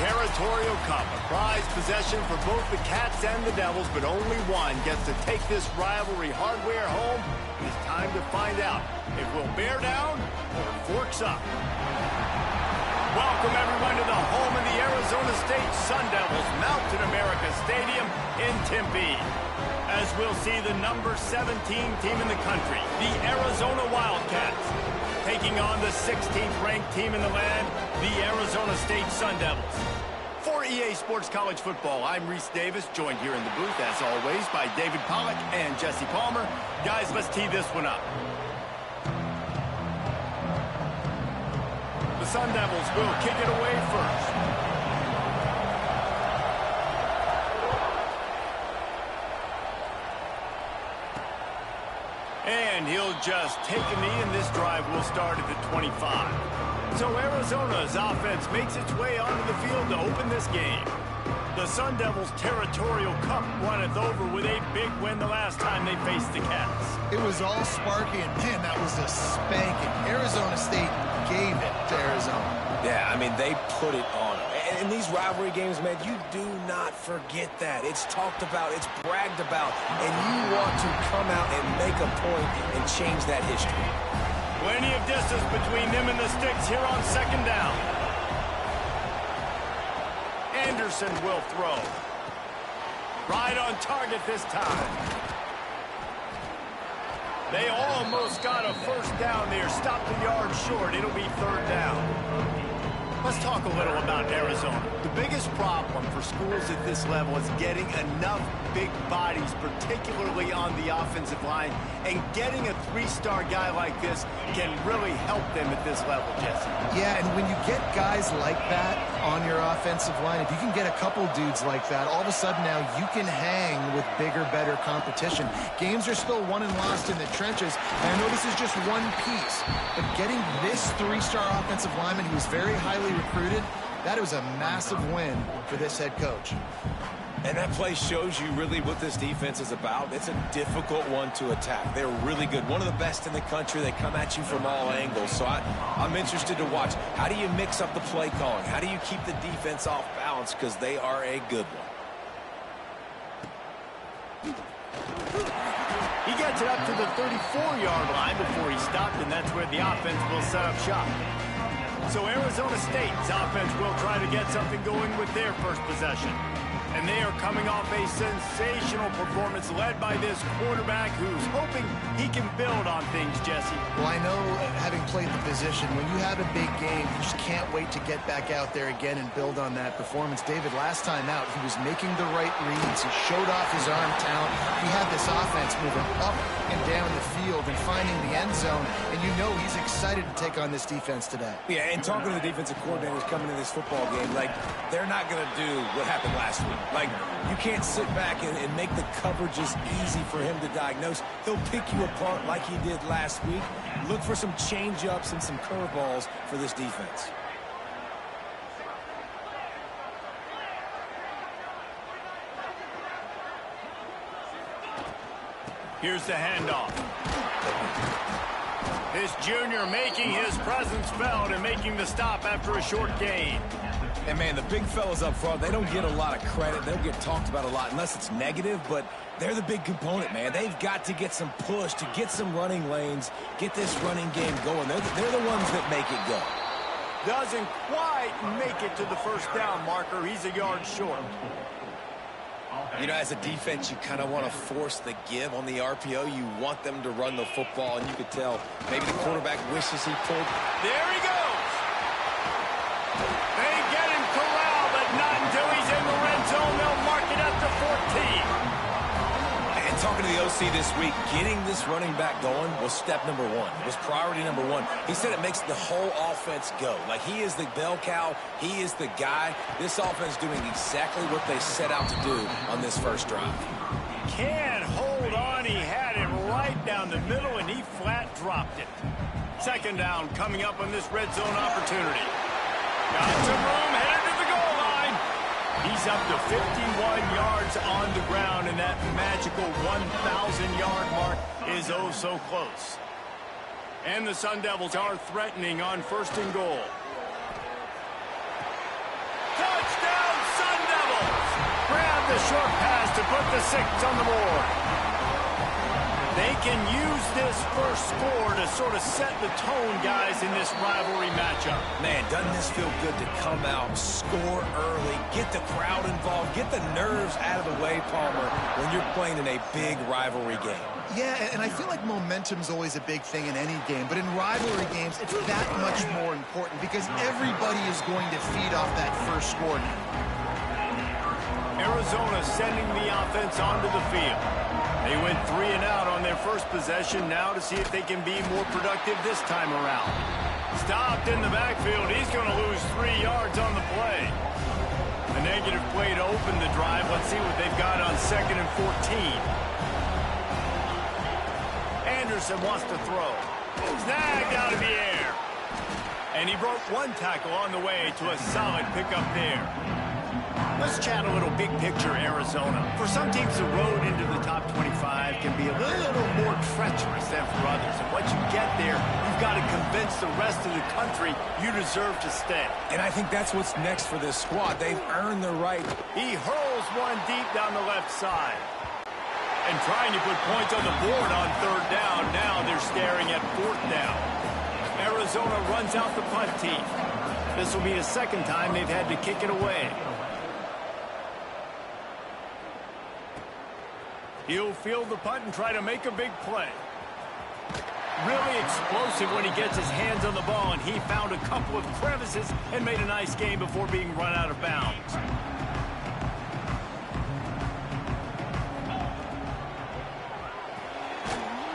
Territorial Cup, a prized possession for both the Cats and the Devils, but only one gets to take this rivalry hardware home. It's time to find out if we'll bear down or forks up. Welcome, everyone, to the home of the Arizona State Sun Devils, Mountain America Stadium in Tempe. As we'll see the number 17 team in the country, the Arizona Wildcats, taking on the 16th ranked team in the land, the Arizona State Sun Devils. For EA Sports College Football, I'm Reese Davis, joined here in the booth, as always, by David Pollack and Jesse Palmer. Guys, let's tee this one up. The Sun Devils will kick it away first. And he'll just take a knee, and this drive will start at the 25. So Arizona's offense makes its way onto the field to open this game. The Sun Devils' Territorial Cup runneth over with a big win the last time they faced the Cats. It was all sparky, and man, that was a spanking. Arizona State gave it to Arizona. Yeah, I mean, they put it on them. And in these rivalry games, man, you do not forget that. It's talked about, it's bragged about, and you want to come out and make a point and change that history. Plenty of distance between them and the sticks here on second down. Anderson will throw. Right on target this time. They almost got a first down there. Stopped a yard short. It'll be third down. Let's talk a little about Arizona. The biggest problem for schools at this level is getting enough big bodies, particularly on the offensive line, and getting a three-star guy like this can really help them at this level, Jesse. Yeah, and when you get guys like that on your offensive line, if you can get a couple dudes like that, all of a sudden now you can hang with bigger, better competition. Games are still won and lost in the trenches, and I know this is just one piece, but getting this three-star offensive lineman who is very highly recruited, that was a massive win for this head coach. And that play shows you really what this defense is about. It's a difficult one to attack. They're really good. One of the best in the country. They come at you from all angles. So I'm interested to watch. How do you mix up the play calling? How do you keep the defense off balance? Because they are a good one. He gets it up to the 34-yard line before he stopped, and that's where the offense will set up shop. So Arizona State's offense will try to get something going with their first possession. And they are coming off a sensational performance led by this quarterback who's hoping he can build on things, Jesse. Well, I know, having played the position, when you have a big game, you just can't wait to get back out there again and build on that performance. David, last time out, he was making the right reads. He showed off his arm talent. He had this offense moving up and down the field and finding the end zone, and you know he's excited to take on this defense today. Yeah, and talking to the defensive coordinators coming into this football game, like, they're not going to do what happened last week. Like, you can't sit back and make the coverages easy for him to diagnose. He'll pick you apart like he did last week. Look for some change-ups and some curveballs for this defense. Here's the handoff. This junior making his presence felt and making the stop after a short gain. And, man, the big fellas up front, they don't get a lot of credit. They don't get talked about a lot unless it's negative, but they're the big component, man. They've got to get some push, to get some running lanes, get this running game going. They're the ones that make it go. Doesn't quite make it to the first down marker. He's a yard short. You know, as a defense, you kind of want to force the give on the RPO. You want them to run the football, and you could tell maybe the quarterback wishes he pulled. There he goes. They get him corralled, but not until he's in the red zone. They'll mark it up to 14. And talking to the OC this week, getting this running back going was step number one. It was priority number one. He said it makes the whole offense go. Like, he is the bell cow. He is the guy. This offense doing exactly what they set out to do on this first drive. Can't hold on. He had it right down the middle, and he flat dropped it. Second down coming up on this red zone opportunity. Got some room, headed to the goal line. He's up to 51 yards on the ground, and that magical 1,000-yard mark is oh so close. And the Sun Devils are threatening on first and goal. Touchdown! Touchdown, Sun Devils! Grab the short pass to put the 6 on the board. They can use this first score to sort of set the tone, guys, in this rivalry matchup. Man, doesn't this feel good to come out, score early, get the crowd involved, get the nerves out of the way, Palmer, when you're playing in a big rivalry game. Yeah, and I feel like momentum's always a big thing in any game, but in rivalry games, it's that much more important because everybody is going to feed off that first score now. Arizona sending the offense onto the field. They went 3 and out on their first possession now to see if they can be more productive this time around. Stopped in the backfield. He's going to lose 3 yards on the play. A negative play to open the drive. Let's see what they've got on 2nd and 14. Anderson wants to throw. Snagged out of the air. And he broke 1 tackle on the way to a solid pickup there. Let's chat a little big picture Arizona. For some teams, the road into the top 25 can be a little more treacherous than for others. And once you get there, you've got to convince the rest of the country you deserve to stay. And I think that's what's next for this squad. They've earned the right. He hurls one deep down the left side. And trying to put points on the board on 3rd down. Now they're staring at 4th down. Arizona runs out the punt team. This will be the 2nd time they've had to kick it away. He'll field the punt and try to make a big play. Really explosive when he gets his hands on the ball, and he found a couple of crevices and made a nice game before being run out of bounds.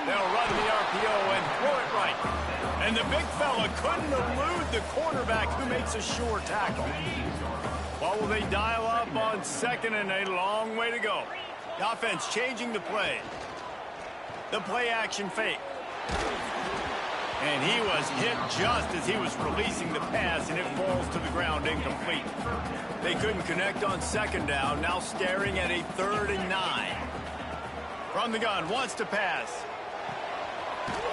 They'll run the RPO and throw it right. And the big fella couldn't elude the quarterback who makes a sure tackle. What will they dial up on 2nd and a long way to go? The offense changing the play. The play action fake. And he was hit just as he was releasing the pass, and it falls to the ground incomplete. They couldn't connect on 2nd down, now staring at a 3rd and 9. From the gun, wants to pass.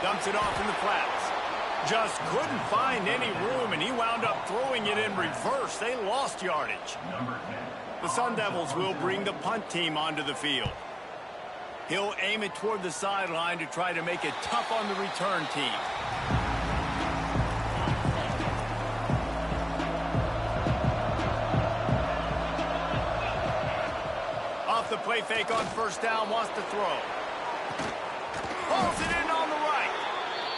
Dumps it off in the flats. Just couldn't find any room, and he wound up throwing it in reverse. They lost yardage. The Sun Devils will bring the punt team onto the field. He'll aim it toward the sideline to try to make it tough on the return team. Off the play fake on 1st down, wants to throw. Pulls it in on the right.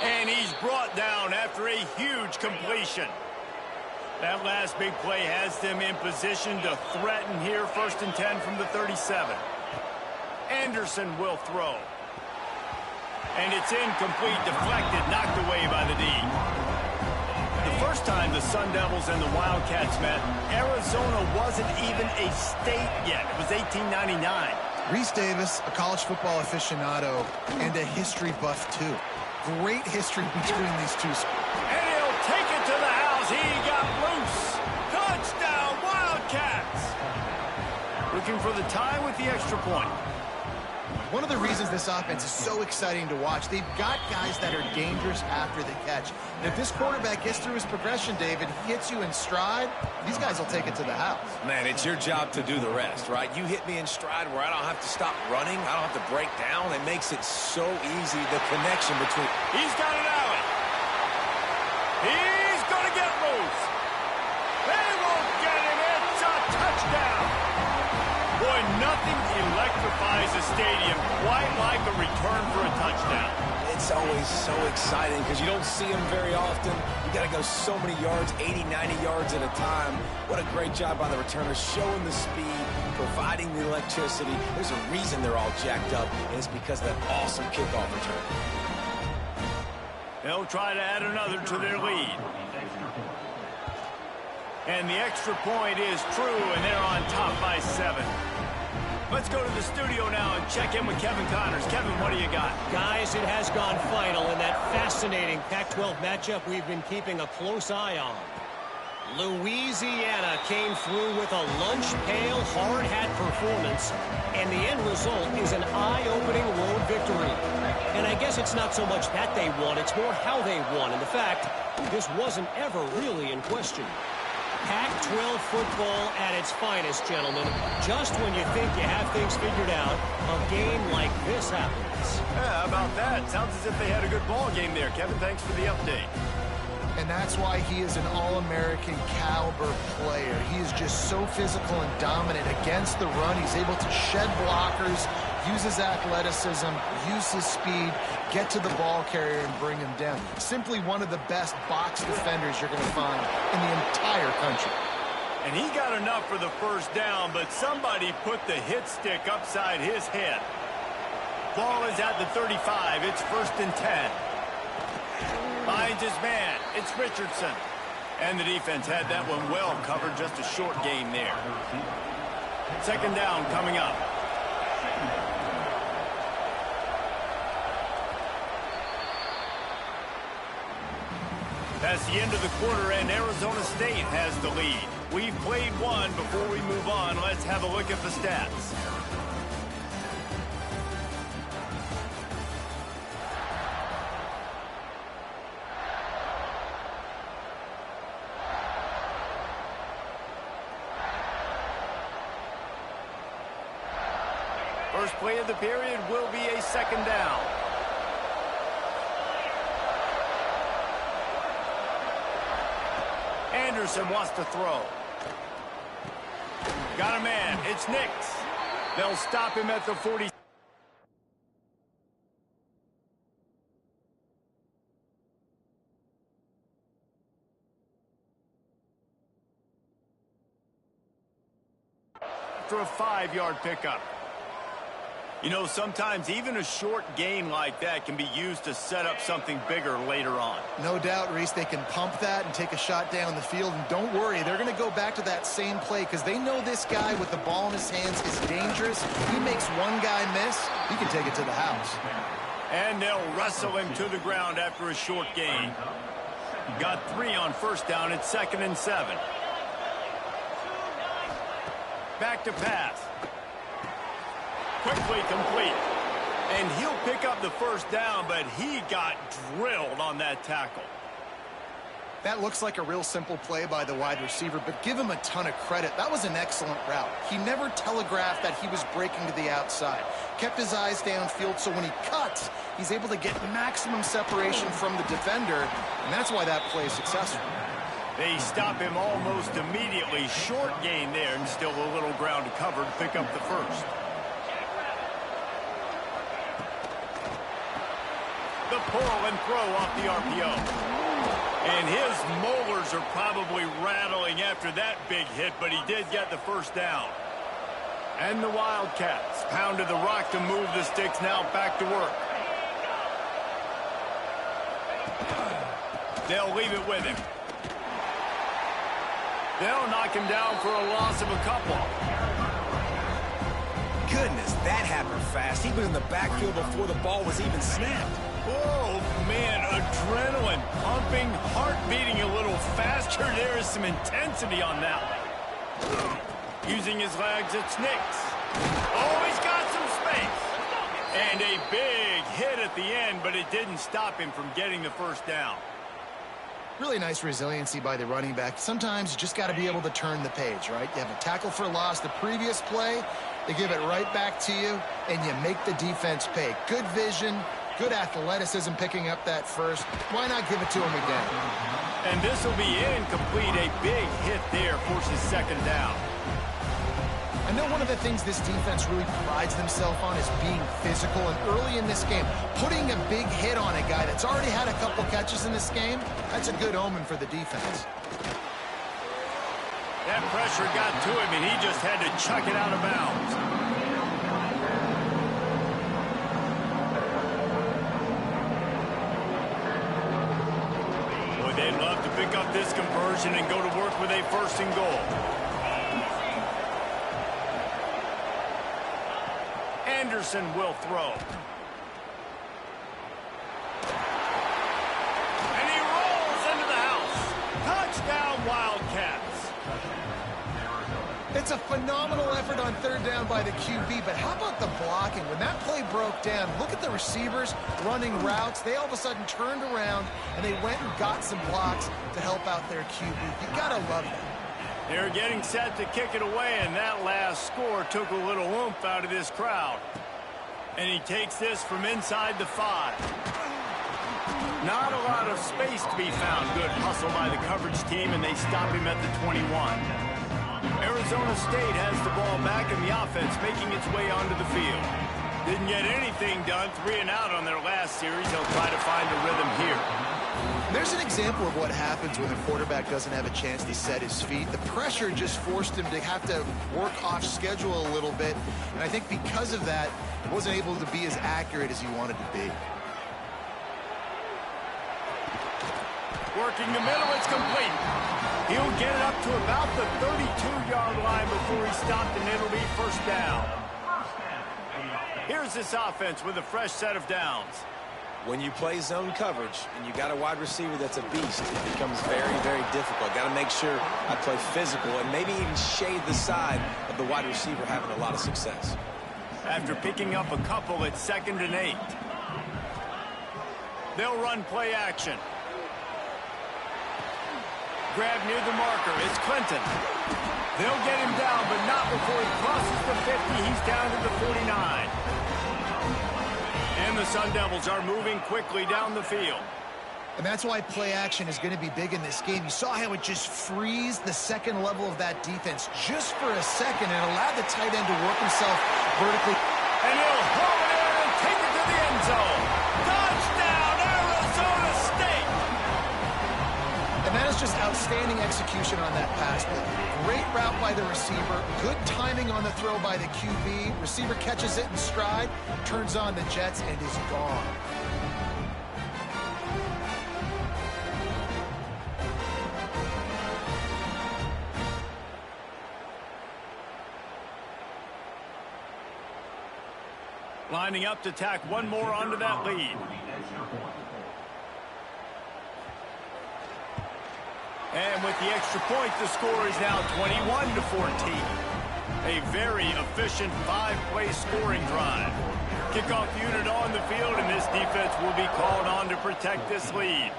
And he's brought down after a huge completion. That last big play has them in position to threaten here. 1st and 10 from the 37. Anderson will throw. And it's incomplete, deflected, knocked away by the D. The first time the Sun Devils and the Wildcats met, Arizona wasn't even a state yet. It was 1899. Reese Davis, a college football aficionado, and a history buff, too. Great history between these two schools. And he'll take it to the house. He got loose. Touchdown, Wildcats. Looking for the tie with the extra point. One of the reasons this offense is so exciting to watch, they've got guys that are dangerous after the catch. And if this quarterback gets through his progression, David, hits you in stride, these guys will take it to the house. Man, it's your job to do the rest, right? You hit me in stride where I don't have to stop running. I don't have to break down. It makes it so easy, the connection between... He's got it out. He's going to get loose. They won't get him. It's a touchdown. Boy, nothing electrifies a stadium quite like a return for a touchdown. It's always so exciting because you don't see them very often. You got to go so many yards, 80, 90 yards at a time. What a great job by the returners, showing the speed, providing the electricity. There's a reason they're all jacked up, and it's because of that awesome kickoff return. They'll try to add another to their lead. And the extra point is true, and they're on top by 7. Let's go to the studio now and check in with Kevin Connors. Kevin, what do you got? Guys, it has gone final in that fascinating Pac-12 matchup we've been keeping a close eye on. Louisiana came through with a lunch pail, hard hat performance, and the end result is an eye-opening road victory. And I guess it's not so much that they won, it's more how they won. And the fact, this wasn't ever really in question. Pac-12 football at its finest, gentlemen. Just when you think you have things figured out, a game like this happens. Yeah, how about that? Sounds as if they had a good ball game there. Kevin, thanks for the update. And that's why he is an All-American caliber player. He is just so physical and dominant against the run. He's able to shed blockers, use his athleticism, use his speed, get to the ball carrier and bring him down. Simply one of the best box defenders you're going to find in the entire country. And he got enough for the first down, but somebody put the hit stick upside his head. Ball is at the 35. It's 1st and 10. Finds his man. It's Richardson. And the defense had that one well covered. Just a short gain there. 2nd down coming up. That's the end of the quarter, and Arizona State has the lead. We've played one. Before we move on, let's have a look at the stats. First play of the period will be a 2nd down. Anderson wants to throw. Got a man. It's Nix. They'll stop him at the 40. After a 5-yard pickup. You know, sometimes even a short gain like that can be used to set up something bigger later on. No doubt, Reese, they can pump that and take a shot down the field. And don't worry, they're going to go back to that same play because they know this guy with the ball in his hands is dangerous. He makes one guy miss, he can take it to the house. And they'll wrestle him to the ground after a short gain. Got 3 on 1st down. It's 2nd and 7. Back to pass. Quickly complete. And he'll pick up the 1st down, but he got drilled on that tackle. That looks like a real simple play by the wide receiver, but give him a ton of credit. That was an excellent route. He never telegraphed that he was breaking to the outside. Kept his eyes downfield, so when he cuts, he's able to get maximum separation from the defender, and that's why that play is successful. They stop him almost immediately. Short gain there, and still a little ground to cover to pick up the 1st. The pull and throw off the RPO. And his molars are probably rattling after that big hit, but he did get the 1st down. And the Wildcats pounded the rock to move the sticks, now back to work. They'll leave it with him. They'll knock him down for a loss of a couple. Goodness, that happened fast. He was in the backfield before the ball was even snapped. Oh, man, adrenaline pumping, heart beating a little faster. There is some intensity on that one. Using his legs, it's Nix. Oh, he's got some space. And a big hit at the end, but it didn't stop him from getting the 1st down. Really nice resiliency by the running back. Sometimes you just got to be able to turn the page, right? You have a tackle for loss the previous play, they give it right back to you, and you make the defense pay. Good vision, good athleticism picking up that 1st. Why not give it to him again? And this will be incomplete. A big hit there forces 2nd down. I know one of the things this defense really prides themselves on is being physical, and early in this game, putting a big hit on a guy that's already had a couple catches in this game, that's a good omen for the defense. That pressure got to him, and he just had to chuck it out of bounds. Boy, they'd love to pick up this conversion and go to work with a 1st and goal. Anderson will throw. And he rolls into the house. Touchdown, Wildcats. It's a phenomenal effort on 3rd down by the QB, but how about the blocking? When that play broke down, look at the receivers running routes. They all of a sudden turned around, and they went and got some blocks to help out their QB. You got to love that. They're getting set to kick it away, and that last score took a little oomph out of this crowd. And he takes this from inside the 5. Not a lot of space to be found. Good hustle by the coverage team, and they stop him at the 21. Arizona State has the ball back, and the offense making its way onto the field. Didn't get anything done, 3 and out on their last series. They'll try to find a rhythm here. There's an example of what happens when the quarterback doesn't have a chance to set his feet. The pressure just forced him to have to work off schedule a little bit, and I think because of that, he wasn't able to be as accurate as he wanted to be. Working the middle, it's complete. He'll get it up to about the 32-yard line before he stopped, and it'll be first down. Here's this offense with a fresh set of downs. When you play zone coverage and you got a wide receiver that's a beast, it becomes very, very difficult. Got to make sure I play physical and maybe even shade the side of the wide receiver having a lot of success. After picking up a couple, it's 2nd and 8. They'll run play action. Grab near the marker. It's Clinton. They'll get him down, but not before he crosses the 50. He's down to the 49. And the Sun Devils are moving quickly down the field. And that's why play action is going to be big in this game. You saw how it just frees the second level of that defense just for a second and allowed the tight end to work himself vertically. And he'll haul it in and take it to the end zone. Touchdown, Arizona State! And that is just outstanding execution on that pass play. Great route by the receiver, good timing on the throw by the QB. Receiver catches it in stride, turns on the jets, and is gone. Lining up to tack one more onto that lead. And with the extra point, the score is now 21-14. A very efficient 5-play scoring drive. Kickoff unit on the field, and this defense will be called on to protect this lead.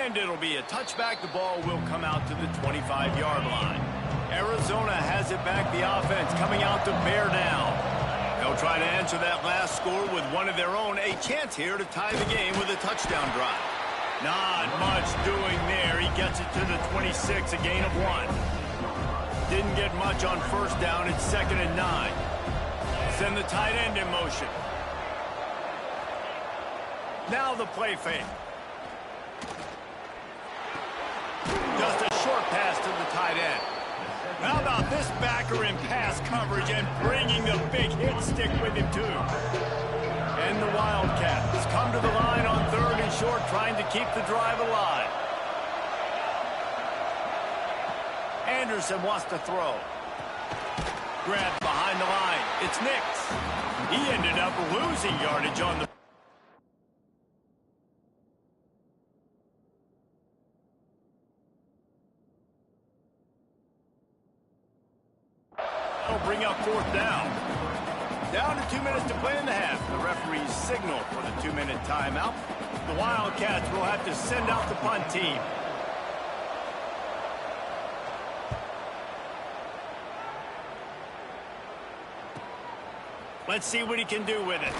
And it'll be a touchback. The ball will come out to the 25-yard line. Arizona has it back, the offense coming out to bear down. They'll try to answer that last score with one of their own. A chance here to tie the game with a touchdown drive. Not much doing there. He gets it to the 26, a gain of 1. Didn't get much on first down. It's 2nd and 9. Send the tight end in motion. Now the play fake. Just a short pass to the tight end. How about this backer in pass coverage and bringing the big hit stick with him, too? And the Wildcats come to the line on 3rd and short, trying to keep the drive alive. Anderson wants to throw. Grabbed behind the line. It's Nix. He ended up losing yardage on the... That'll bring up 4th down. Down to 2 minutes to play in the half. The referees signal for the 2-minute timeout. The Wildcats will have to send out the punt team. Let's see what he can do with it.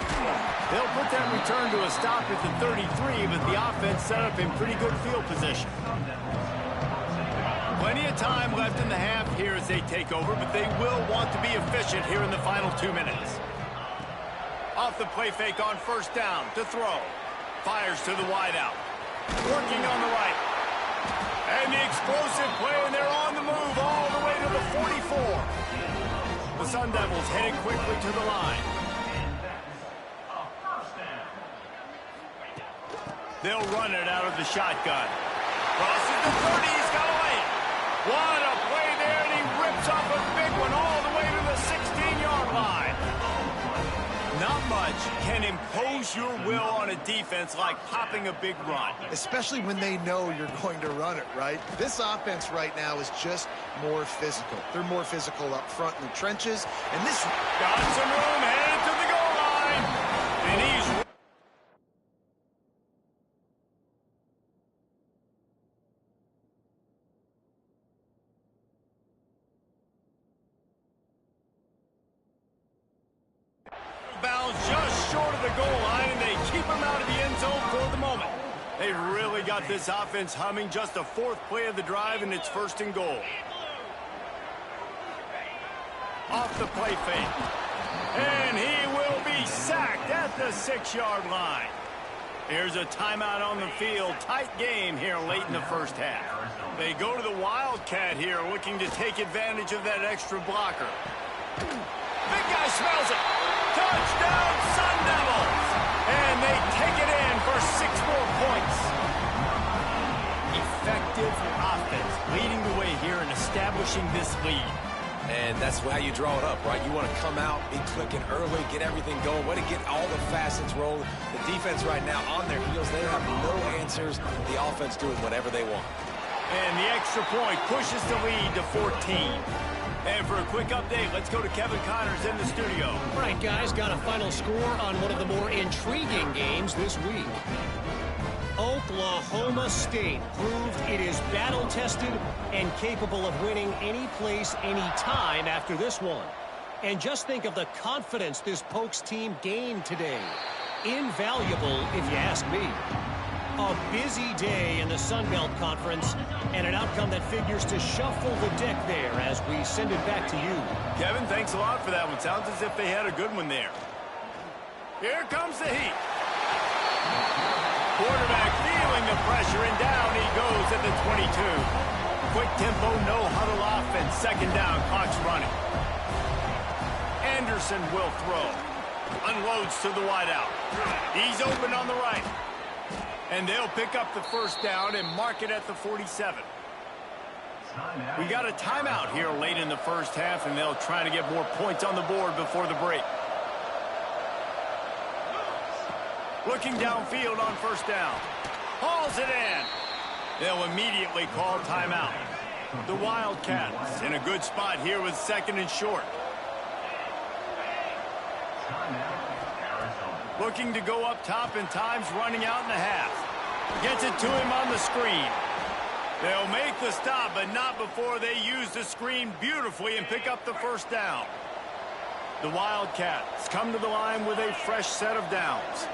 They'll put that return to a stop at the 33, but the offense set up in pretty good field position. Plenty of time left in the half here as they take over, but they will want to be efficient here in the final 2 minutes. Off the play fake on first down to throw. Fires to the wideout. Working on the right. And the explosive play, and they're on the move all the way to the 44. The Sun Devils heading quickly to the line. They'll run it out of the shotgun. Crosses the 30, he's got away. What a play there, and he rips off a big one all the way to the 16-yard line. Not much can impose your will on a defense like popping a big run. Especially when they know you're going to run it, right? This offense right now is just more physical. They're more physical up front in the trenches, and this... Got some room, headed to the goal line. And he's... the goal line, and they keep him out of the end zone for the moment. They really got this offense humming. Just the fourth play of the drive, and it's 1st and goal. Off the play fake. And he will be sacked at the 6-yard line. Here's a timeout on the field. Tight game here late in the first half. They go to the Wildcat here, looking to take advantage of that extra blocker. Big guy smells it. Touchdown, Sun Devils! And they take it in for 6 more points. Effective offense, leading the way here and establishing this lead. And that's how you draw it up, right? You want to come out, be clicking early, get everything going, way to get all the facets rolling. The defense right now on their heels, they have no answers. The offense doing whatever they want. And the extra point pushes the lead to 14. And for a quick update, let's go to Kevin Connors in the studio. All right, guys, got a final score on one of the more intriguing games this week. Oklahoma State proved it is battle-tested and capable of winning any place, any time after this one. And just think of the confidence this Pokes team gained today. Invaluable, if you ask me. A busy day in the Sun Belt Conference, and an outcome that figures to shuffle the deck there as we send it back to you. Kevin, thanks a lot for that one. Sounds as if they had a good one there. Here comes the heat. Quarterback feeling the pressure, and down he goes at the 22. Quick tempo, no huddle offense. 2nd down, clock's running. Anderson will throw. Unloads to the wideout. He's open on the right. And they'll pick up the 1st down and mark it at the 47. We got a timeout here late in the first half, and they'll try to get more points on the board before the break. Looking downfield on 1st down. Hauls it in. They'll immediately call timeout. The Wildcats in a good spot here with 2nd and short. Looking to go up top, and time's running out in the half. Gets it to him on the screen. They'll make the stop, but not before they use the screen beautifully and pick up the 1st down. The Wildcats come to the line with a fresh set of downs.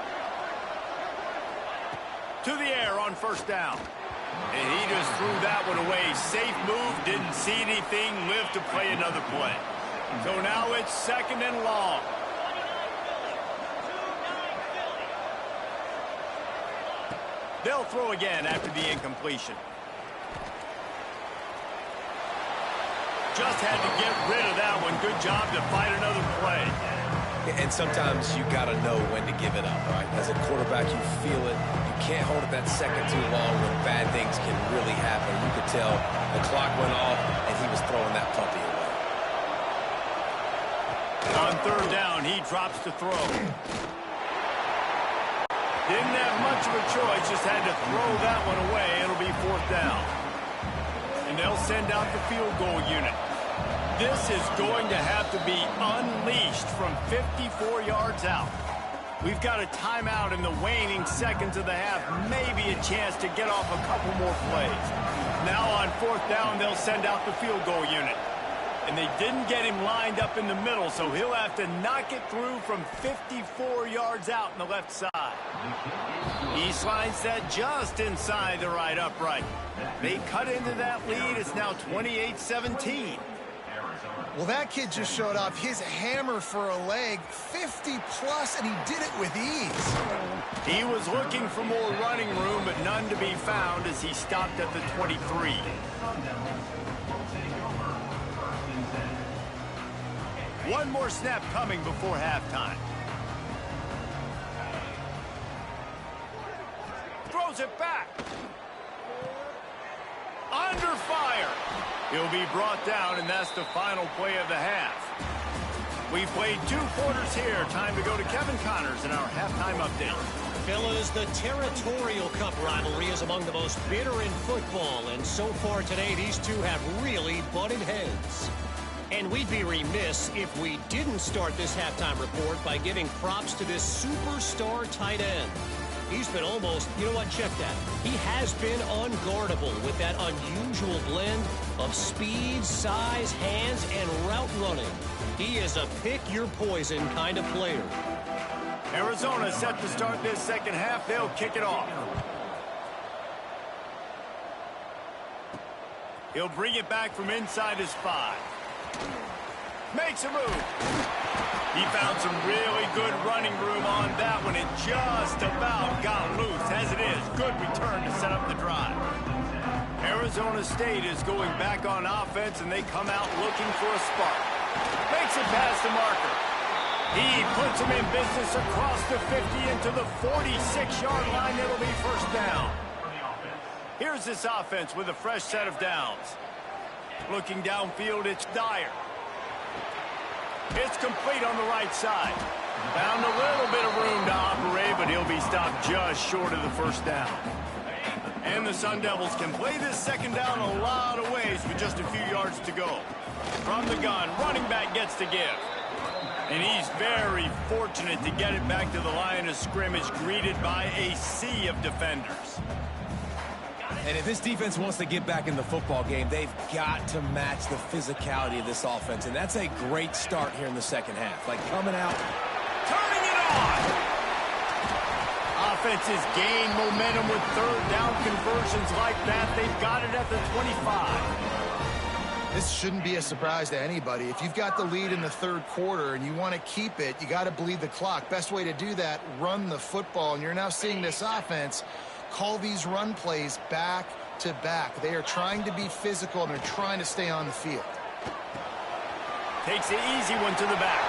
To the air on 1st down. And he just threw that one away. Safe move, didn't see anything, lived to play another play. So now it's 2nd and long. They'll throw again after the incompletion. Just had to get rid of that one. Good job to fight another play. And sometimes you got to know when to give it up, right? As a quarterback, you feel it. You can't hold it that second too long when bad things can really happen. You could tell the clock went off, and he was throwing that puppy away. On 3rd down, he drops to throw. Didn't have much of a choice, just had to throw that one away. It'll be 4th down. And they'll send out the field goal unit. This is going to have to be unleashed from 54 yards out. We've got a timeout in the waning seconds of the half. Maybe a chance to get off a couple more plays. Now on 4th down, they'll send out the field goal unit. And they didn't get him lined up in the middle, so he'll have to knock it through from 54 yards out in the left side. He slides that just inside the right upright. They cut into that lead. It's now 28-17. Well, that kid just showed off his hammer for a leg, 50-plus, and he did it with ease. He was looking for more running room, but none to be found as he stopped at the 23. One more snap coming before halftime. Throws it back. Under fire. He'll be brought down, and that's the final play of the half. We've played 2 quarters here. Time to go to Kevin Connors in our halftime update. Fellas, the Territorial Cup rivalry is among the most bitter in football, and so far today, these two have really butted heads. And we'd be remiss if we didn't start this halftime report by giving props to this superstar tight end. He's been almost, you know what, check that. He has been unguardable with that unusual blend of speed, size, hands, and route running. He is a pick-your-poison kind of player. Arizona set to start this second half. They'll kick it off. He'll bring it back from inside his 5. Makes a move. He found some really good running room on that one and just about got loose. As it is, good return to set up the drive. Arizona State is going back on offense, and they come out looking for a spark. Makes it past the marker. He puts him in business across the 50 into the 46-yard line. It'll be first down. Here's this offense with a fresh set of downs. Looking downfield, it's Dyer. It's complete on the right side. Found a little bit of room to operate, but he'll be stopped just short of the first down. And the Sun Devils can play this second down a lot of ways with just a few yards to go. From the gun, running back gets to give. And he's very fortunate to get it back to the line of scrimmage, greeted by a sea of defenders. And if this defense wants to get back in the football game, they've got to match the physicality of this offense. And that's a great start here in the second half. Like coming out, turning it on. Offenses gain momentum with third down conversions like that. They've got it at the 25. This shouldn't be a surprise to anybody. If you've got the lead in the third quarter and you want to keep it, you got to bleed the clock. Best way to do that, run the football. And you're now seeing this offense call these run plays back to back. They are trying to be physical, and they're trying to stay on the field. Takes the easy one to the back.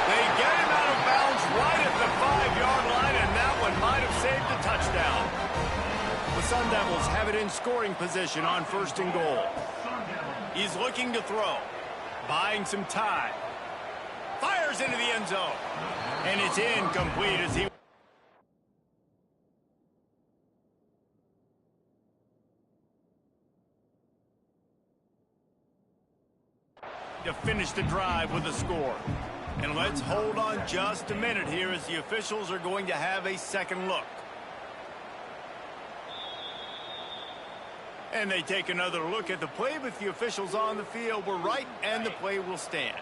They get him out of bounds right at the 5-yard line, and that one might have saved a touchdown. The Sun Devils have it in scoring position on 1st and goal. He's looking to throw, buying some time. Fires into the end zone, and it's incomplete as he to finish the drive with a score. And let's hold on just a minute here as the officials are going to have a second look. And they take another look at the play, but the officials on the field were right, and the play will stand.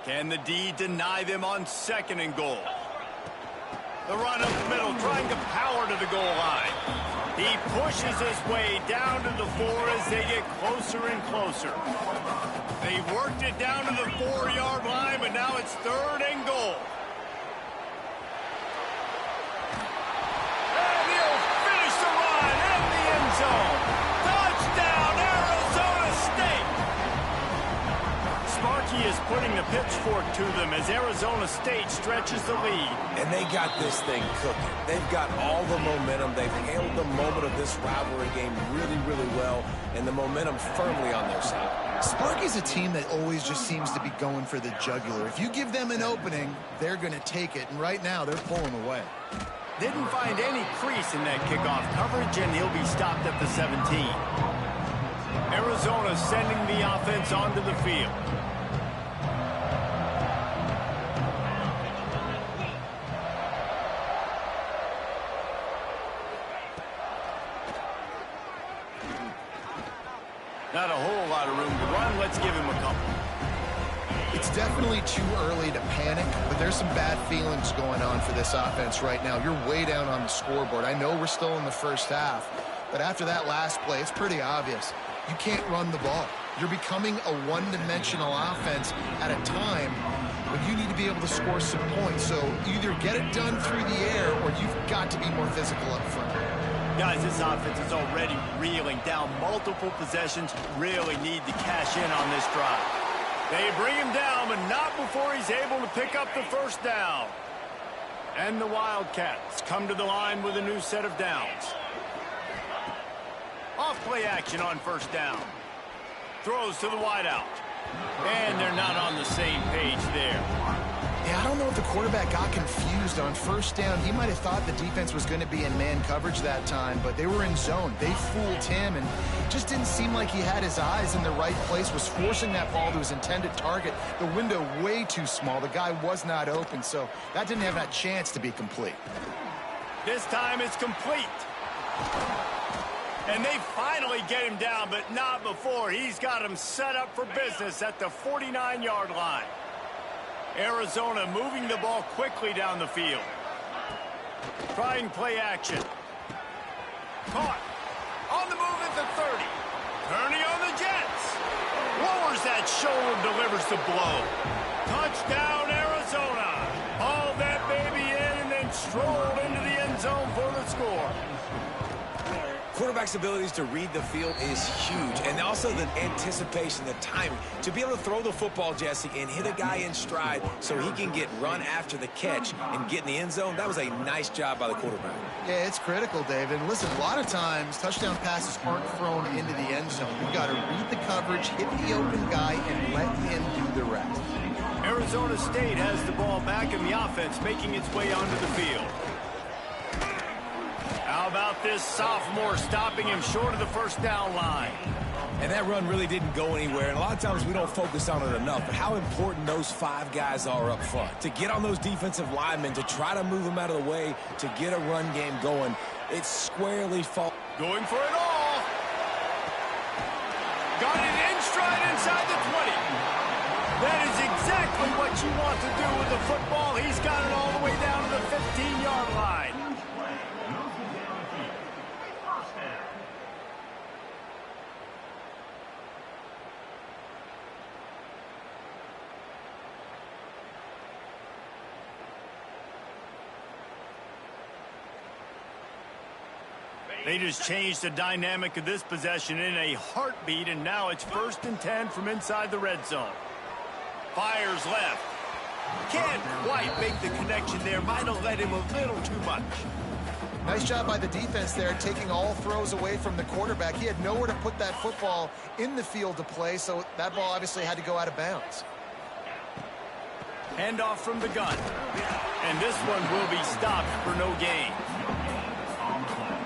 Can the D deny them on 2nd and goal? The run up the middle, trying to power to the goal line. He pushes his way down to the 4 as they get closer and closer. They worked it down to the 4-yard line, but now it's 3rd and goal. And he'll finish the run in the end zone. Touchdown, Arizona State! Sparky is putting the pitchfork to them as Arizona State stretches the lead. and they got this thing cooking. They've got all the momentum. They've handled the moment of this rivalry game really, really well, and the momentum firmly on their side. Sparky's a team that always just seems to be going for the jugular. If you give them an opening, they're going to take it, and right now they're pulling away. Didn't find any crease in that kickoff coverage, and he'll be stopped at the 17. Arizona sending the offense onto the field. Not a whole lot of room to run. Let's give him a couple. It's definitely too early to panic, but there's some bad feelings going on for this offense right now. You're way down on the scoreboard. I know we're still in the first half, but after that last play, it's pretty obvious. You can't run the ball. You're becoming a one-dimensional offense at a time when you need to be able to score some points. So either get it done through the air or you've got to be more physical up front. Guys, this offense is already reeling down multiple possessions. Really need to cash in on this drive. They bring him down, but not before he's able to pick up the first down. And the Wildcats come to the line with a new set of downs. Off play action on first down. Throws to the wideout. And they're not on the same page there. Yeah, I don't know if the quarterback got confused on first down. He might have thought the defense was going to be in man coverage that time, but they were in zone. They fooled him, and just didn't seem like he had his eyes in the right place, was forcing that ball to his intended target. The window way too small. The guy was not open, so that didn't have that chance to be complete. This time it's complete. And they finally get him down, but not before. He's got him set up for business at the 49-yard line. Arizona moving the ball quickly down the field. Trying play action. Caught. On the move at the 30. Turning on the Jets. Lowers that shoulder, delivers the blow. Touchdown, Arizona. Hauled that baby in and then strolled into the end zone for the score. Quarterback's abilities to read the field is huge, and also the anticipation, the timing. To be able to throw the football, Jesse, and hit a guy in stride so he can get run after the catch and get in the end zone, that was a nice job by the quarterback. Yeah, it's critical, Dave. And listen, a lot of times touchdown passes aren't thrown into the end zone. You've got to read the coverage, hit the open guy, and let him do the rest. Arizona State has the ball back in the offense, making its way onto the field. How about this sophomore stopping him short of the first down line? And that run really didn't go anywhere. And a lot of times we don't focus on it enough, but how important those 5 guys are up front. To get on those defensive linemen, to try to move them out of the way, to get a run game going, it's squarely fault. Going for it all. Got it in stride inside the 20. That is exactly what you want to do with the football. He's got it all the way down to the 15-yard line. They just changed the dynamic of this possession in a heartbeat, and now it's 1st and 10 from inside the red zone. Fires left. Can't quite make the connection there. Might have let him a little too much. Nice job by the defense there, taking all throws away from the quarterback. He had nowhere to put that football in the field to play, so that ball obviously had to go out of bounds. Handoff from the gun. And this one will be stopped for no gain.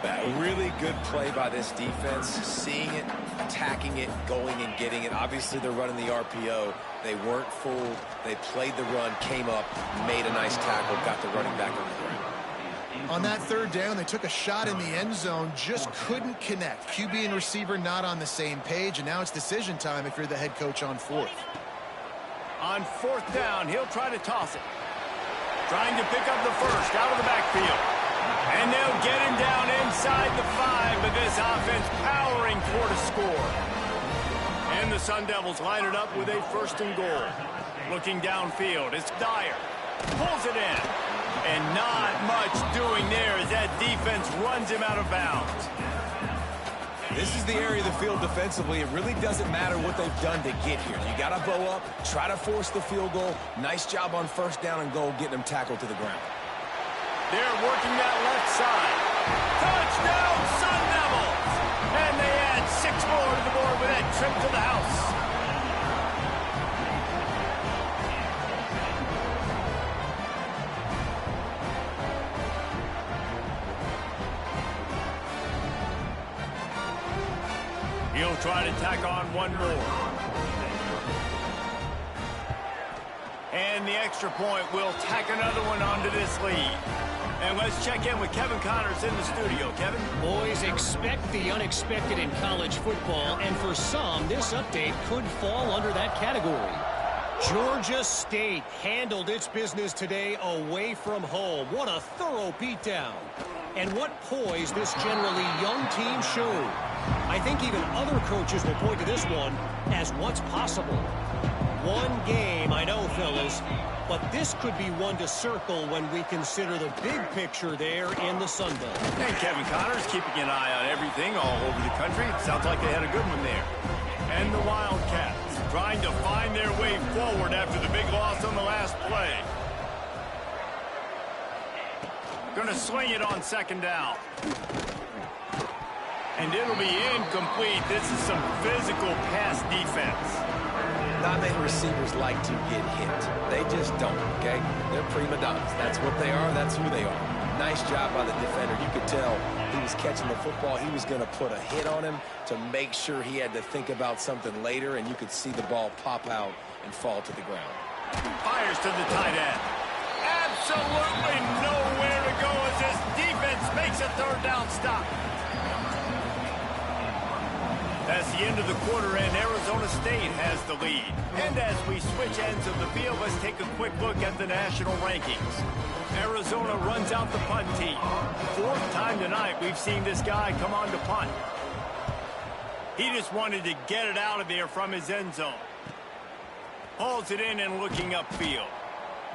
A really good play by this defense, seeing it, attacking it, going and getting it. Obviously, they're running the RPO. They weren't fooled. They played the run, came up, made a nice tackle, got the running back on the ground. On that 3rd down, they took a shot in the end zone, just couldn't connect. QB and receiver not on the same page, and now it's decision time if you're the head coach on 4th. On 4th down, he'll try to toss it. Trying to pick up the first out of the backfield. And they'll get him down inside the 5, but this offense powering toward a score. And the Sun Devils line it up with a 1st and goal. Looking downfield, it's Dyer. Pulls it in. And not much doing there as that defense runs him out of bounds. This is the area of the field defensively. It really doesn't matter what they've done to get here. You got to bow up, try to force the field goal. Nice job on 1st down and goal, getting them tackled to the ground. They're working that left side. Touchdown, Sun Devils! And they add 6 more to the board with that trip to the house. He'll try to tack on one more. And the extra point will tack another one onto this lead. And let's check in with Kevin Connors in the studio. Kevin? Boys, expect the unexpected in college football, and for some, this update could fall under that category. Georgia State handled its business today away from home. What a thorough beatdown. And what poise this generally young team showed. I think even other coaches will point to this one as what's possible. One game, I know, fellas, but this could be one to circle when we consider the big picture there in the Sun Belt. And Kevin Connors keeping an eye on everything all over the country. It sounds like they had a good one there. And the Wildcats trying to find their way forward after the big loss on the last play. Going to swing it on 2nd down. And it'll be incomplete. This is some physical pass defense. Not many receivers like to get hit. They just don't, okay? They're prima donnas. That's what they are. That's who they are. Nice job by the defender. You could tell he was catching the football. He was going to put a hit on him to make sure he had to think about something later, and you could see the ball pop out and fall to the ground. Fires to the tight end. Absolutely nowhere to go as this defense makes a 3rd down stop. That's the end of the quarter, and Arizona State has the lead. And as we switch ends of the field, let's take a quick look at the national rankings. Arizona runs out the punt team. Fourth time tonight we've seen this guy come on to punt. He just wanted to get it out of there from his end zone. Hauls it in and looking upfield.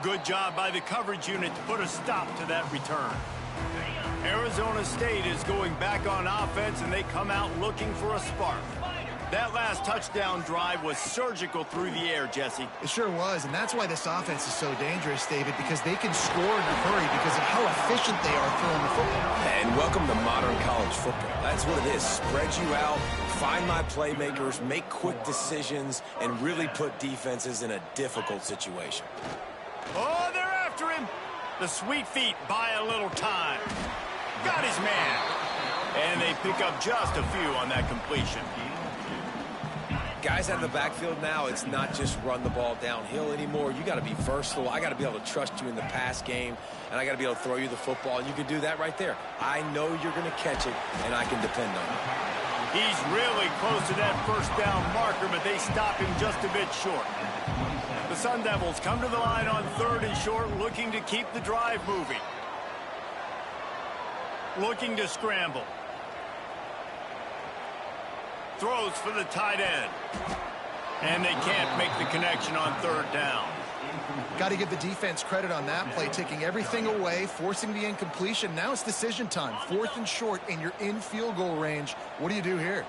Good job by the coverage unit to put a stop to that return. Arizona State is going back on offense, and they come out looking for a spark. That last touchdown drive was surgical through the air, Jesse. It sure was, and that's why this offense is so dangerous, David, because they can score in a hurry because of how efficient they are throwing the football. And welcome to modern college football. That's what it is. Spread you out, find my playmakers, make quick decisions, and really put defenses in a difficult situation. Oh, they're after him. The sweet feet buy a little time. Got his man. And they pick up just a few on that completion. Guys out of the backfield now, it's not just run the ball downhill anymore. You got to be versatile. I got to be able to trust you in the pass game, and I got to be able to throw you the football, and you can do that right there. I know you're going to catch it, and I can depend on it. He's really close to that first down marker, but they stop him just a bit short. The Sun Devils come to the line on 3rd and short, looking to keep the drive moving. Looking to scramble. Throws for the tight end. And they can't make the connection on 3rd down. Got to give the defense credit on that play, taking everything away, forcing the incompletion. Now it's decision time. 4th and short, and you're in field goal range. What do you do here?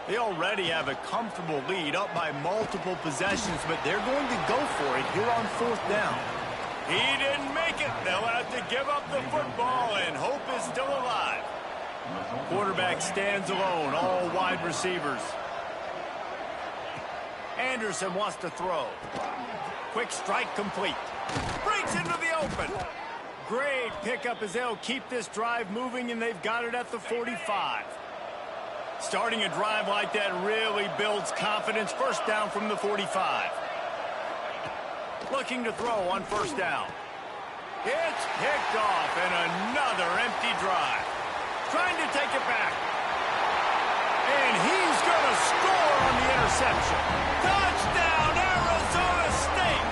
They already have a comfortable lead, up by multiple possessions, but they're going to go for it here on 4th down. He didn't make it. They'll have to give up the football, and hope is still alive. Quarterback stands alone, all wide receivers. Anderson wants to throw. Quick strike complete. Breaks into the open. Great pickup as they'll keep this drive moving, and they've got it at the 45. Starting a drive like that really builds confidence. First down from the 45. Looking to throw on 1st down. It's picked off, and another empty drive. Trying to take it back. And he's going to score on the interception. Touchdown, Arizona State!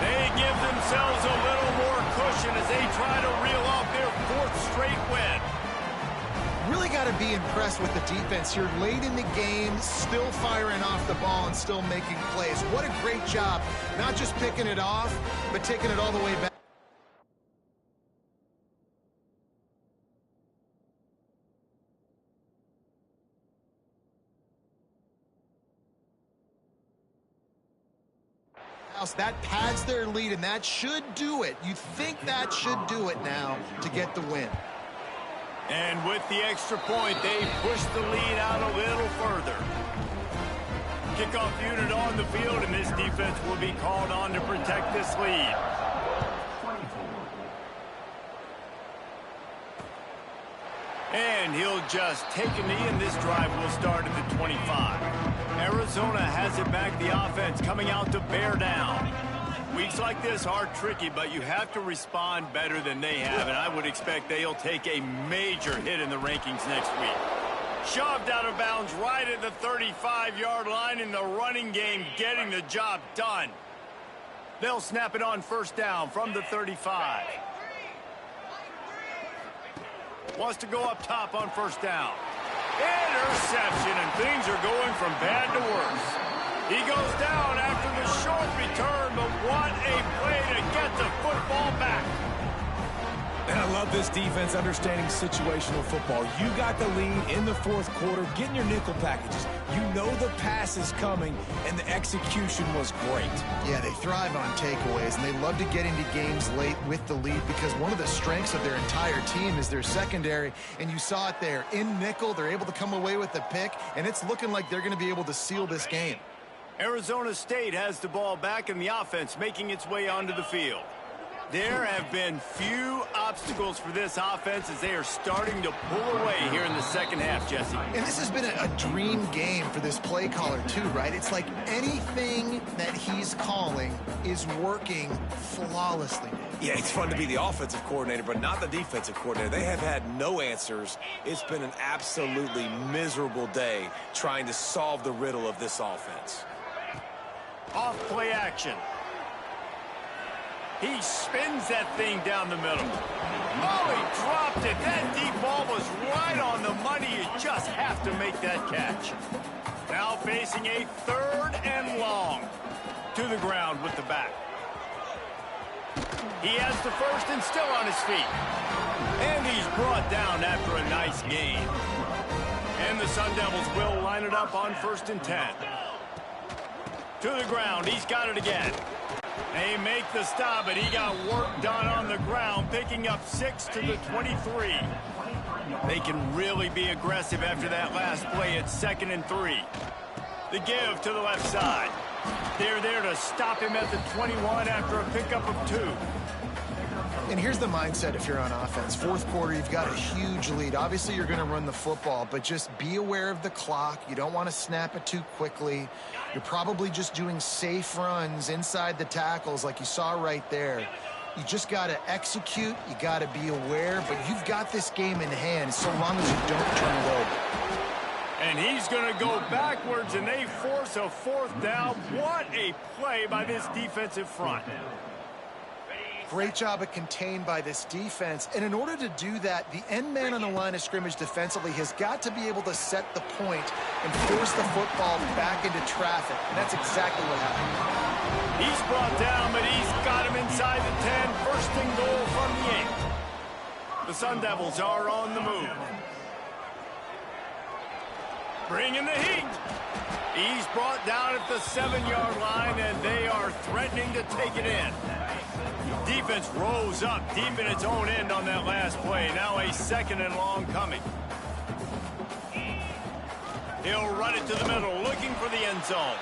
They give themselves a little more cushion as they try to reel off their 4th straight win. Really got to be impressed with the defense here. Late in the game, still firing off the ball and still making plays. What a great job. Not just picking it off, but taking it all the way back. That pads their lead, and that should do it. You think that should do it now to get the win. And with the extra point, they push the lead out a little further. Kickoff unit on the field, and this defense will be called on to protect this lead. And he'll just take a knee, and this drive will start at the 25. Arizona has it back, the offense coming out to bear down. Weeks like this are tricky, but you have to respond better than they have, and I would expect they'll take a major hit in the rankings next week. Shoved out of bounds right at the 35-yard line in the running game, getting the job done. They'll snap it on 1st down from the 35. Wants to go up top on 1st down. Interception, and things are going from bad to worse. He goes down after the short return, but what a play to get the football back. And I love this defense understanding situational football. You got the lead in the 4th quarter, getting your nickel packages. You know the pass is coming, and the execution was great. Yeah, they thrive on takeaways, and they love to get into games late with the lead because one of the strengths of their entire team is their secondary, and you saw it there. In nickel, they're able to come away with the pick, and it's looking like they're going to be able to seal this game. Arizona State has the ball back, and the offense making its way onto the field. There have been few obstacles for this offense as they are starting to pull away here in the second half, Jesse. And this has been a dream game for this play caller too, right? It's like anything that he's calling is working flawlessly. Yeah, it's fun to be the offensive coordinator, but not the defensive coordinator. They have had no answers. It's been an absolutely miserable day trying to solve the riddle of this offense. Off play action. He spins that thing down the middle. Oh, he dropped it. That deep ball was right on the money. You just have to make that catch. Now facing a 3rd and long. To the ground with the back. He has the first and still on his feet. And he's brought down after a nice gain. And the Sun Devils will line it up on 1st and 10. To the ground. He's got it again. They make the stop, but he got work done on the ground, picking up 6 to the 23. They can really be aggressive after that last play at 2nd and 3. The give to the left side. They're there to stop him at the 21 after a pickup of 2. And here's the mindset if you're on offense. 4th quarter, you've got a huge lead. Obviously, you're going to run the football, but just be aware of the clock. You don't want to snap it too quickly. You're probably just doing safe runs inside the tackles like you saw right there. You just got to execute. You got to be aware, but you've got this game in hand so long as you don't turn it over. And he's going to go backwards, and they force a 4th down. What a play by this defensive front. Great job of contained by this defense. And in order to do that, the end man on the line of scrimmage defensively has got to be able to set the point and force the football back into traffic. And that's exactly what happened. He's brought down, but he's got him inside the 10. 1st and goal from the 8. The Sun Devils are on the move. Bringing the heat. He's brought down at the 7-yard line, and they are threatening to take it in. Defense rose up deep in its own end on that last play. Now a 2nd and long coming. He'll run it to the middle, looking for the end zone.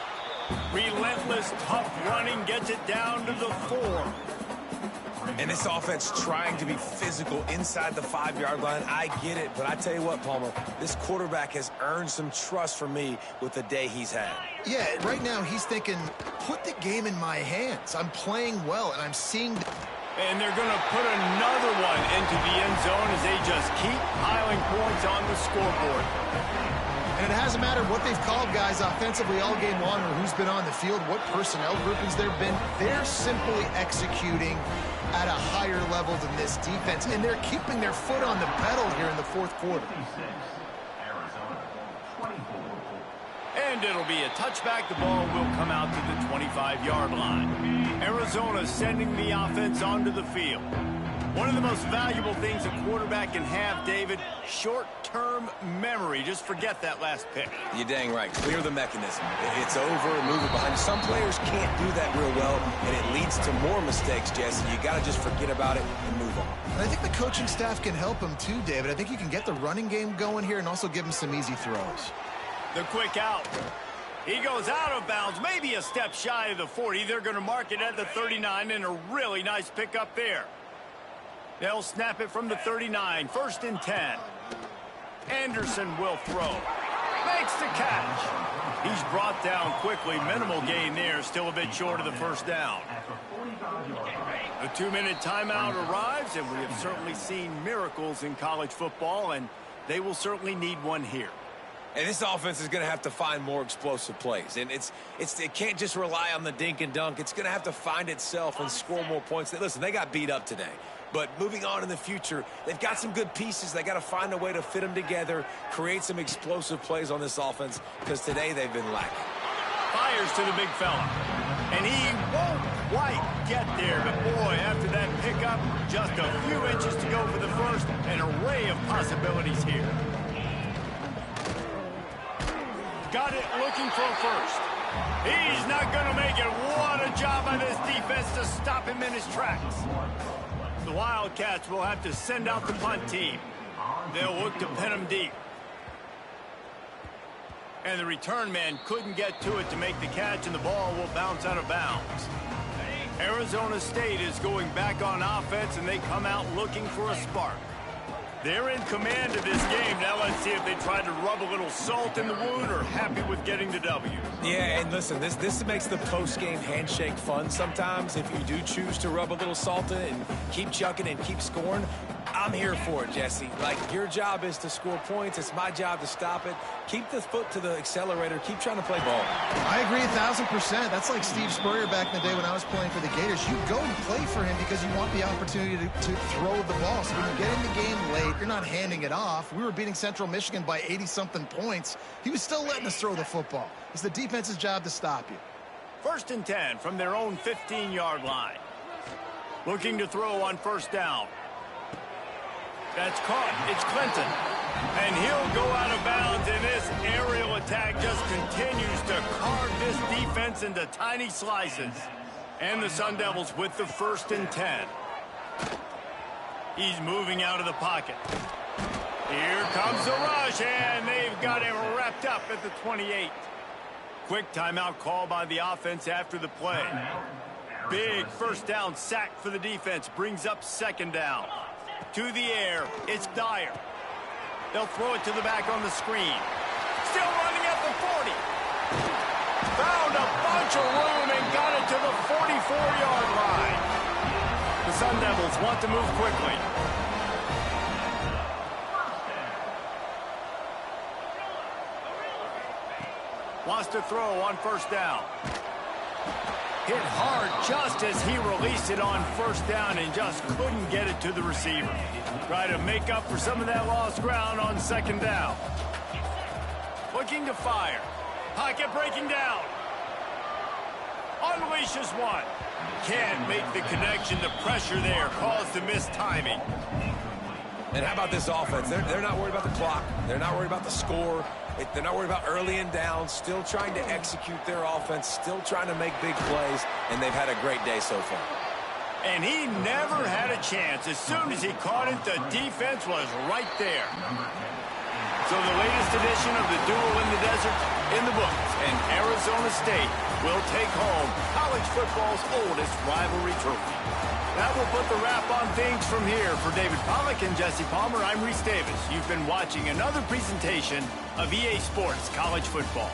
Relentless, tough running gets it down to the 4. And this offense trying to be physical inside the 5-yard line. I get it, but I tell you what, Palmer, this quarterback has earned some trust from me with the day he's had. Yeah, right now he's thinking, put the game in my hands. I'm playing well, and I'm seeing... And they're going to put another one into the end zone as they just keep piling points on the scoreboard. And it hasn't mattered what they've called, guys, offensively all game long, or who's been on the field, what personnel groupings there have been. They're simply executing at a higher level than this defense, and they're keeping their foot on the pedal here in the 4th quarter. And it'll be a touchback. The ball will come out to the 25-yard line. Arizona sending the offense onto the field. One of the most valuable things a quarterback can have, David, short-term memory. Just forget that last pick. You're dang right. Clear the mechanism. It's over, move it behind. Some players can't do that real well, and it leads to more mistakes, Jesse. You got to just forget about it and move on. And I think the coaching staff can help him too, David. I think you can get the running game going here and also give him some easy throws. The quick out. He goes out of bounds, maybe a step shy of the 40. They're going to mark it at the 39, and a really nice pickup there. They'll snap it from the 39. 1st and 10. Anderson will throw. Makes the catch. He's brought down quickly. Minimal gain there. Still a bit short of the 1st down. A 2-minute timeout arrives, and we have certainly seen miracles in college football, and they will certainly need one here. And this offense is going to have to find more explosive plays. And it can't just rely on the dink and dunk. It's going to have to find itself and score more points. Listen, they got beat up today. But moving on in the future, they've got some good pieces. They got to find a way to fit them together, create some explosive plays on this offense, because today they've been lacking. Fires to the big fella. And he won't quite get there. But, boy, after that pickup, just a few inches to go for the first. An array of possibilities here. Got it looking for a first. He's not going to make it. What a job by this defense to stop him in his tracks. The Wildcats will have to send out the punt team. They'll look to pin him deep. And the return man couldn't get to it to make the catch, and the ball will bounce out of bounds. Arizona State is going back on offense, and they come out looking for a spark. They're in command of this game. Now let's see if they try to rub a little salt in the wound or happy with getting the W. Yeah, and listen, this makes the post-game handshake fun sometimes. If you do choose to rub a little salt in it and keep chucking and keep scoring, I'm here for it, Jesse. Like, your job is to score points. It's my job to stop it. Keep the foot to the accelerator. Keep trying to play ball. I agree 1,000%. That's like Steve Spurrier back in the day when I was playing for the Gators. You go and play for him because you want the opportunity to throw the ball. So when you get in the game late, you're not handing it off. We were beating Central Michigan by 80-something points. He was still letting us throw the football. It's the defense's job to stop you. 1st and 10 from their own 15-yard line. Looking to throw on 1st down. That's caught. It's Clinton. And he'll go out of bounds, and this aerial attack just continues to carve this defense into tiny slices. And the Sun Devils with the 1st and 10. He's moving out of the pocket. Here comes the rush, and they've got him wrapped up at the 28. Quick timeout call by the offense after the play. Big 1st down sack for the defense. Brings up 2nd down. To the air, it's Dyer. They'll throw it to the back on the screen. Still running at the 40. Found a bunch of room and got it to the 44-yard line. The Sun Devils want to move quickly. Wants to throw on 1st down. Hit hard just as he released it on 1st down and just couldn't get it to the receiver. Try to make up for some of that lost ground on 2nd down. Looking to fire. Pocket breaking down. Unleashes one. Can't make the connection. The pressure there caused the missed timing. And how about this offense? They're not worried about the clock. They're not worried about the score. They're not worried about early and down. Still trying to execute their offense. Still trying to make big plays. And they've had a great day so far. And he never had a chance. As soon as he caught it, the defense was right there. So the latest edition of the Duel in the Desert in the books. And Arizona State will take home college football's oldest rivalry trophy. That will put the wrap on things from here. For David Pollack and Jesse Palmer, I'm Reese Davis. You've been watching another presentation of EA Sports College Football.